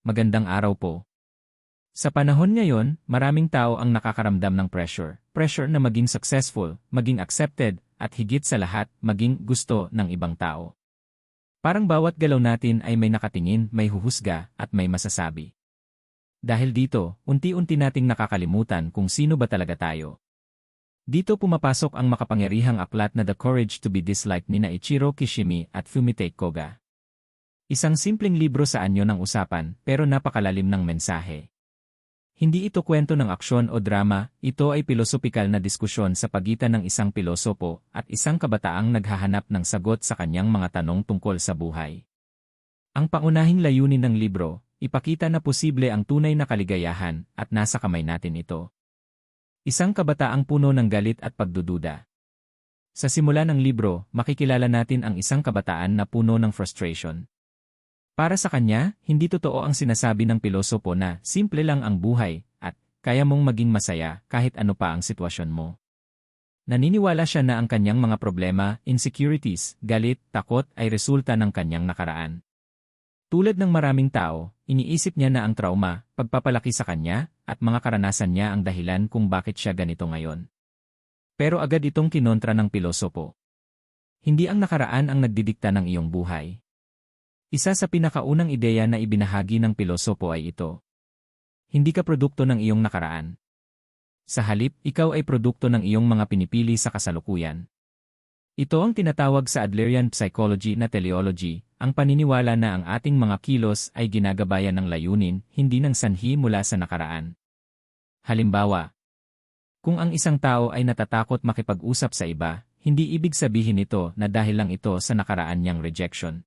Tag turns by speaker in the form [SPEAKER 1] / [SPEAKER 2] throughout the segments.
[SPEAKER 1] magandang araw po. Sa panahon ngayon, maraming tao ang nakakaramdam ng pressure. Pressure na maging successful, maging accepted, at higit sa lahat, maging gusto ng ibang tao. Parang bawat galaw natin ay may nakatingin, may huhusga, at may masasabi. Dahil dito, unti-unti nating nakakalimutan kung sino ba talaga tayo. Dito pumapasok ang makapangyarihang aklat na The Courage to be Disliked ni Ichiro Kishimi at Fumite Koga. Isang simpleng libro sa anyo ng usapan, pero napakalalim ng mensahe. Hindi ito kwento ng aksyon o drama, ito ay pilosopikal na diskusyon sa pagitan ng isang pilosopo at isang kabataang naghahanap ng sagot sa kanyang mga tanong tungkol sa buhay. Ang pangunahing layunin ng libro, ipakita na posible ang tunay na kaligayahan at nasa kamay natin ito. Isang kabataang puno ng galit at pagdududa. Sa simula ng libro, makikilala natin ang isang kabataan na puno ng frustration. Para sa kanya, hindi totoo ang sinasabi ng pilosopo na simple lang ang buhay at kaya mong maging masaya kahit ano pa ang sitwasyon mo. Naniniwala siya na ang kanyang mga problema, insecurities, galit, takot ay resulta ng kanyang nakaraan. Tulad ng maraming tao, iniisip niya na ang trauma, pagpapalaki sa kanya, at mga karanasan niya ang dahilan kung bakit siya ganito ngayon. Pero agad itong kinontra ng pilosopo. Hindi ang nakaraan ang nagdidikta ng iyong buhay. Isa sa pinakaunang ideya na ibinahagi ng pilosopo ay ito. Hindi ka produkto ng iyong nakaraan. Sa halip, ikaw ay produkto ng iyong mga pinipili sa kasalukuyan. Ito ang tinatawag sa Adlerian psychology na teleology, ang paniniwala na ang ating mga kilos ay ginagabayan ng layunin, hindi ng sanhi mula sa nakaraan. Halimbawa, kung ang isang tao ay natatakot makipag-usap sa iba, hindi ibig sabihin ito na dahil lang ito sa nakaraan niyang rejection.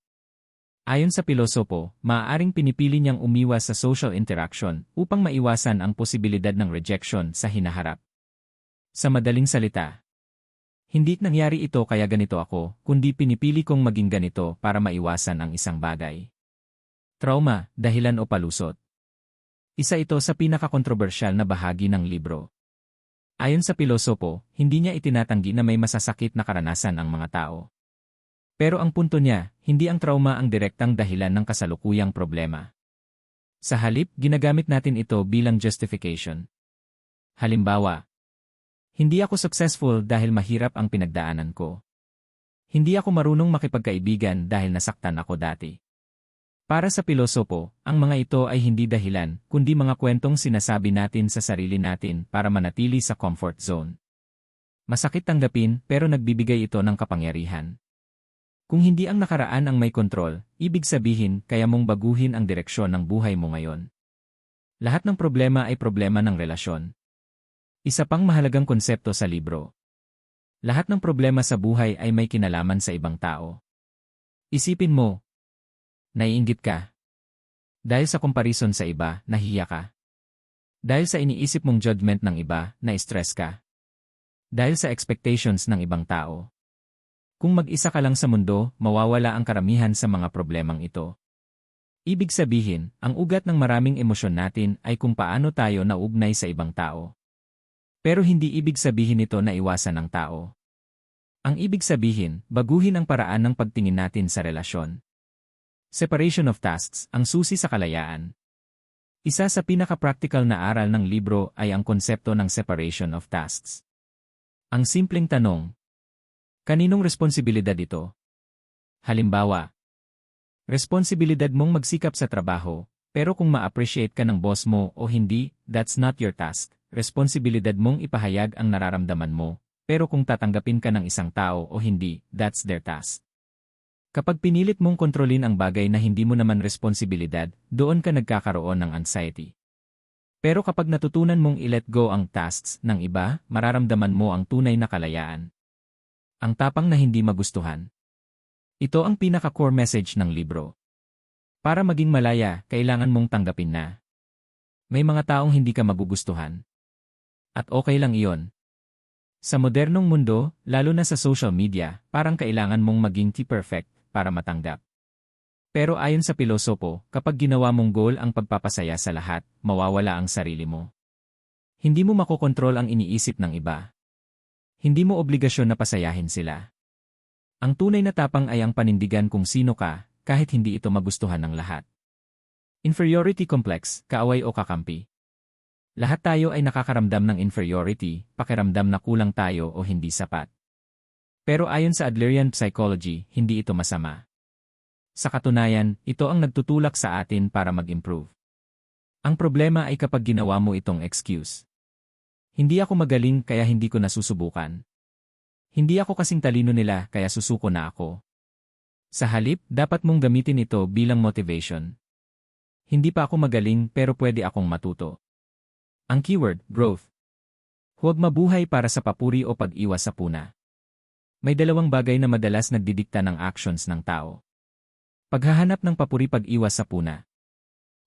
[SPEAKER 1] Ayon sa pilosopo, maaaring pinipili niyang umiwas sa social interaction upang maiwasan ang posibilidad ng rejection sa hinaharap. Sa madaling salita, hindi nangyari ito kaya ganito ako, kundi pinipili kong maging ganito para maiwasan ang isang bagay. Trauma, dahilan o palusot. Isa ito sa pinakakontrobersyal na bahagi ng libro. Ayon sa pilosopo, hindi niya itinatanggi na may masasakit na karanasan ang mga tao. Pero ang punto niya, hindi ang trauma ang direktang dahilan ng kasalukuyang problema. Sa halip, ginagamit natin ito bilang justification. Halimbawa, hindi ako successful dahil mahirap ang pinagdaanan ko. Hindi ako marunong makipagkaibigan dahil nasaktan ako dati. Para sa pilosopo, ang mga ito ay hindi dahilan, kundi mga kwentong sinasabi natin sa sarili natin para manatili sa comfort zone. Masakit tanggapin pero nagbibigay ito ng kapangyarihan. Kung hindi ang nakaraan ang may kontrol, ibig sabihin kaya mong baguhin ang direksyon ng buhay mo ngayon. Lahat ng problema ay problema ng relasyon. Isa pang mahalagang konsepto sa libro. Lahat ng problema sa buhay ay may kinalaman sa ibang tao. Isipin mo, naiinggit ka. Dahil sa comparison sa iba, nahihiya ka. Dahil sa iniisip mong judgment ng iba, na-stress ka. Dahil sa expectations ng ibang tao. Kung mag-isa ka lang sa mundo, mawawala ang karamihan sa mga problemang ito. Ibig sabihin, ang ugat ng maraming emosyon natin ay kung paano tayo nauugnay sa ibang tao. Pero hindi ibig sabihin ito na iwasan ang tao. Ang ibig sabihin, baguhin ang paraan ng pagtingin natin sa relasyon. Separation of tasks, ang susi sa kalayaan. Isa sa pinaka-practical na aral ng libro ay ang konsepto ng separation of tasks. Ang simpleng tanong, kaninong responsibilidad ito? Halimbawa, responsibilidad mong magsikap sa trabaho, pero kung ma-appreciate ka ng boss mo o hindi, that's not your task. Responsibilidad mong ipahayag ang nararamdaman mo, pero kung tatanggapin ka ng isang tao o hindi, that's their task. Kapag pinilit mong kontrolin ang bagay na hindi mo naman responsibilidad, doon ka nagkakaroon ng anxiety. Pero kapag natutunan mong i-let go ang tasks ng iba, mararamdaman mo ang tunay na kalayaan. Ang tapang na hindi magustuhan. Ito ang pinaka-core message ng libro. Para maging malaya, kailangan mong tanggapin na may mga taong hindi ka magugustuhan. At okay lang iyon. Sa modernong mundo, lalo na sa social media, parang kailangan mong maging perfect para matanggap. Pero ayon sa pilosopo, kapag ginawa mong goal ang pagpapasaya sa lahat, mawawala ang sarili mo. Hindi mo makokontrol ang iniisip ng iba. Hindi mo obligasyon na pasayahin sila. Ang tunay na tapang ay ang panindigan kung sino ka, kahit hindi ito magustuhan ng lahat. Inferiority complex, kaaway o kakampi. Lahat tayo ay nakakaramdam ng inferiority, pakiramdam na kulang tayo o hindi sapat. Pero ayon sa Adlerian psychology, hindi ito masama. Sa katunayan, ito ang nagtutulak sa atin para mag-improve. Ang problema ay kapag ginawa mo itong excuse. Hindi ako magaling kaya hindi ko nasusubukan. Hindi ako kasing talino nila kaya susuko na ako. Sa halip, dapat mong gamitin ito bilang motivation. Hindi pa ako magaling pero pwede akong matuto. Ang keyword, growth. Huwag mabuhay para sa papuri o pag-iwas sa puna. May dalawang bagay na madalas nagdidikta ng actions ng tao. Paghahanap ng papuri, pag-iwas sa puna.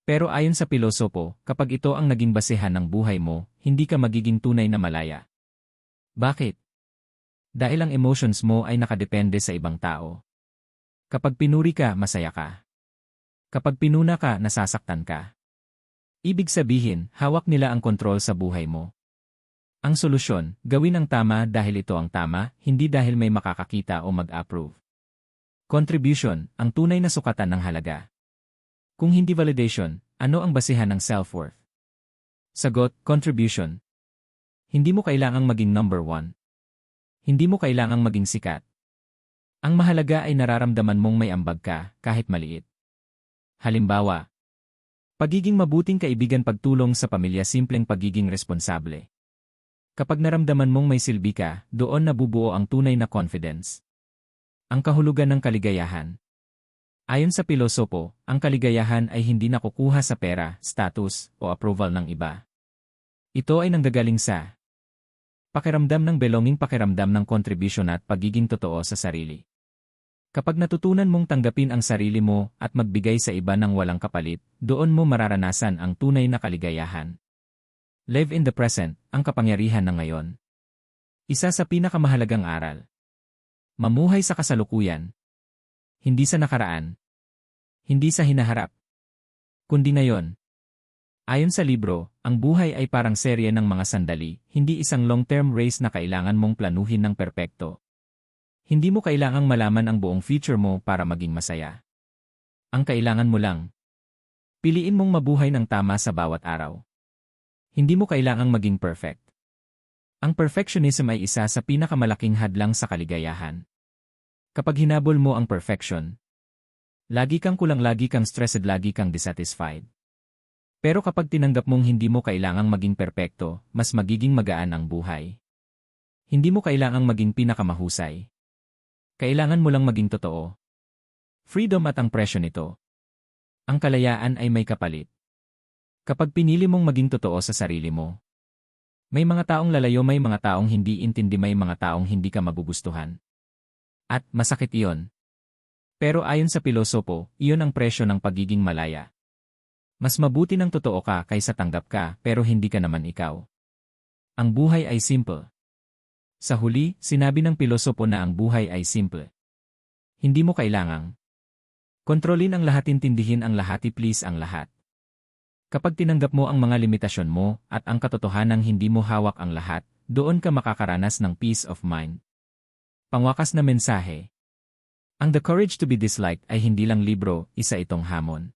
[SPEAKER 1] Pero ayon sa pilosopo, kapag ito ang naging basehan ng buhay mo, hindi ka magiging tunay na malaya. Bakit? Dahil ang emotions mo ay nakadepende sa ibang tao. Kapag pinuri ka, masaya ka. Kapag pinuna ka, nasasaktan ka. Ibig sabihin, hawak nila ang kontrol sa buhay mo. Ang solusyon, gawin ang tama dahil ito ang tama, hindi dahil may makakakita o mag-approve. Contribution, ang tunay na sukatan ng halaga. Kung hindi validation, ano ang basehan ng self-worth? Sagot, contribution. Hindi mo kailangang maging number 1. Hindi mo kailangang maging sikat. Ang mahalaga ay nararamdaman mong may ambag ka, kahit maliit. Halimbawa, pagiging mabuting kaibigan, pagtulong sa pamilya, simpleng pagiging responsable. Kapag naramdaman mong may silbi ka, doon nabubuo ang tunay na confidence. Ang kahulugan ng kaligayahan. Ayon sa pilosopo, ang kaligayahan ay hindi nakukuha sa pera, status, o approval ng iba. Ito ay nanggagaling sa pakiramdam ng belonging, pakiramdam ng contribution at pagiging totoo sa sarili. Kapag natutunan mong tanggapin ang sarili mo at magbigay sa iba ng walang kapalit, doon mo mararanasan ang tunay na kaligayahan. Live in the present, ang kapangyarihan ng ngayon. Isa sa pinakamahalagang aral. Mamuhay sa kasalukuyan. Hindi sa nakaraan. Hindi sa hinaharap. Kundi ngayon. Ayon sa libro, ang buhay ay parang serye ng mga sandali, hindi isang long-term race na kailangan mong planuhin ng perpekto. Hindi mo kailangang malaman ang buong future mo para maging masaya. Ang kailangan mo lang, piliin mong mabuhay ng tama sa bawat araw. Hindi mo kailangang maging perfect. Ang perfectionism ay isa sa pinakamalaking hadlang sa kaligayahan. Kapag hinabol mo ang perfection, lagi kang kulang, lagi kang stressed, lagi kang dissatisfied. Pero kapag tinanggap mong hindi mo kailangang maging perpekto, mas magiging magaan ang buhay. Hindi mo kailangang maging pinakamahusay. Kailangan mo lang maging totoo. Freedom at ang presyo nito. Ang kalayaan ay may kapalit. Kapag pinili mong maging totoo sa sarili mo, may mga taong lalayo, may mga taong hindi intindi, may mga taong hindi ka magugustuhan. At masakit iyon. Pero ayon sa pilosopo, iyon ang presyo ng pagiging malaya. Mas mabuti ng totoo ka kaysa tanggap ka pero hindi ka naman ikaw. Ang buhay ay simple. Sa huli, sinabi ng pilosopo na ang buhay ay simple. Hindi mo kailangang kontrolin ang lahat, intindihin ang lahat, i-please ang lahat. Kapag tinanggap mo ang mga limitasyon mo at ang katotohanang hindi mo hawak ang lahat, doon ka makakaranas ng peace of mind. Pangwakas na mensahe. Ang The Courage to be Disliked ay hindi lang libro, isa itong hamon.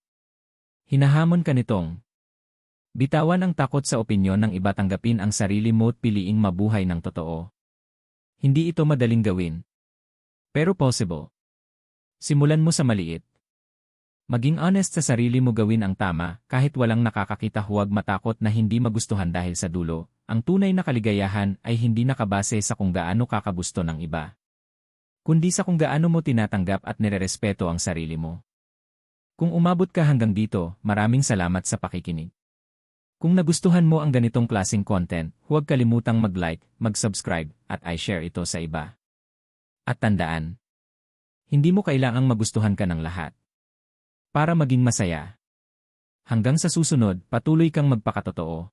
[SPEAKER 1] Hinahamon ka nitong bitawan ang takot sa opinyon ng iba, tanggapin ang sarili mo at piliing mabuhay ng totoo. Hindi ito madaling gawin. Pero possible. Simulan mo sa maliit. Maging honest sa sarili mo, gawin ang tama, kahit walang nakakakita, huwag matakot na hindi magustuhan dahil sa dulo, ang tunay na kaligayahan ay hindi nakabase sa kung gaano kakagusto ng iba, kundi sa kung gaano mo tinatanggap at nirerespeto ang sarili mo. Kung umabot ka hanggang dito, maraming salamat sa pakikinig. Kung nagustuhan mo ang ganitong klaseng content, huwag kalimutang mag-like, mag-subscribe, at i-share ito sa iba. At tandaan, hindi mo kailangang magustuhan ka ng lahat para maging masaya. Hanggang sa susunod, patuloy kang magpakatotoo.